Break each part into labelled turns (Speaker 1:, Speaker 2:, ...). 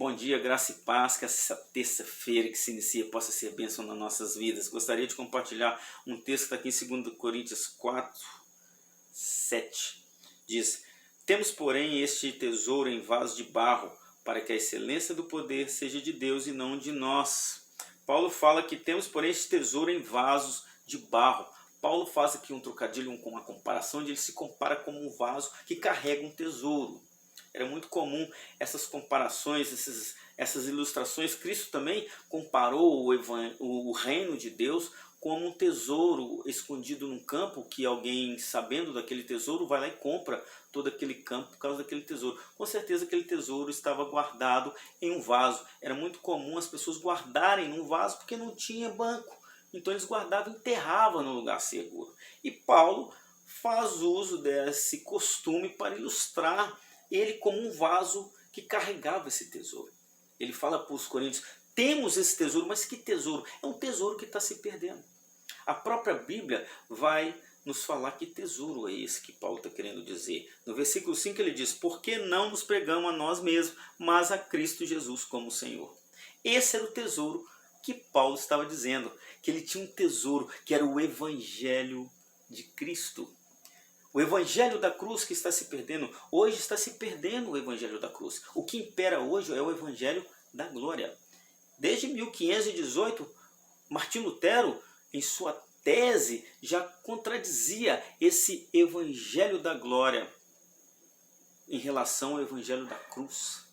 Speaker 1: Bom dia, graça e paz, que essa terça-feira que se inicia possa ser bênção nas nossas vidas. Gostaria de compartilhar um texto que está aqui em 2 Coríntios 4, 7. Diz: Temos, porém, este tesouro em vaso de barro, para que a excelência do poder seja de Deus e não de nós. Paulo fala que temos, porém, este tesouro em vasos de barro. Paulo faz aqui um trocadilho com uma comparação, onde ele se compara como um vaso que carrega um tesouro. Era muito comum essas comparações, essas ilustrações. Cristo também comparou o reino de Deus como um tesouro escondido num campo, que alguém, sabendo daquele tesouro, vai lá e compra todo aquele campo por causa daquele tesouro. Com certeza aquele tesouro estava guardado em um vaso. Era muito comum as pessoas guardarem num vaso porque não tinha banco. Então eles guardavam e enterravam num lugar seguro. E Paulo faz uso desse costume para ilustrar ele como um vaso que carregava esse tesouro. Ele fala para os coríntios: temos esse tesouro, mas que tesouro? É um tesouro que está se perdendo. A própria Bíblia vai nos falar que tesouro é esse que Paulo está querendo dizer. No versículo 5 ele diz: por que não nos pregamos a nós mesmos, mas a Cristo Jesus como Senhor? Esse era o tesouro que Paulo estava dizendo, que ele tinha um tesouro, que era o Evangelho de Cristo. O Evangelho da cruz que está se perdendo, hoje está se perdendo o Evangelho da cruz. O que impera hoje é o Evangelho da glória. Desde 1518, Martinho Lutero, em sua tese, já contradizia esse Evangelho da glória em relação ao Evangelho da cruz.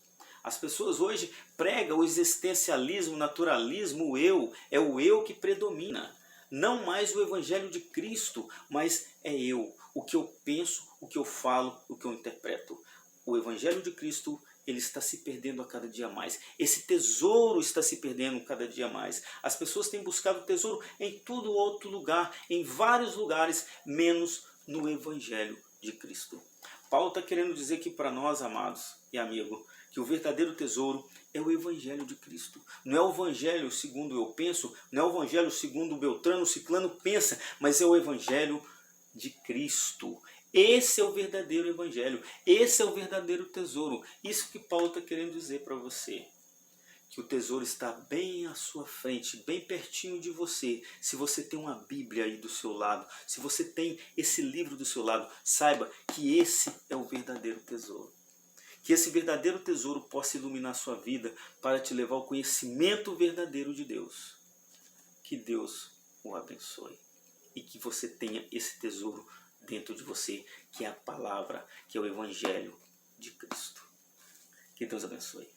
Speaker 1: As pessoas hoje pregam o existencialismo, o naturalismo, o eu. É o eu que predomina. Não mais o Evangelho de Cristo, mas é eu. O que eu penso, o que eu falo, o que eu interpreto. O Evangelho de Cristo, ele está se perdendo a cada dia mais. Esse tesouro está se perdendo cada dia mais. As pessoas têm buscado tesouro em todo outro lugar, em vários lugares, menos no Evangelho de Cristo. Paulo está querendo dizer aqui para nós, amados e amigos, que o verdadeiro tesouro é o Evangelho de Cristo. Não é o Evangelho segundo eu penso, não é o Evangelho segundo o Beltrano, o Ciclano pensa, mas é o Evangelho de Cristo. Esse é o verdadeiro Evangelho, esse é o verdadeiro tesouro. Isso que Paulo está querendo dizer para você. Que o tesouro está bem à sua frente, bem pertinho de você. Se você tem uma Bíblia aí do seu lado, se você tem esse livro do seu lado, saiba que esse é o verdadeiro tesouro. Que esse verdadeiro tesouro possa iluminar a sua vida para te levar ao conhecimento verdadeiro de Deus. Que Deus o abençoe. E que você tenha esse tesouro dentro de você, que é a palavra, que é o Evangelho de Cristo. Que Deus abençoe.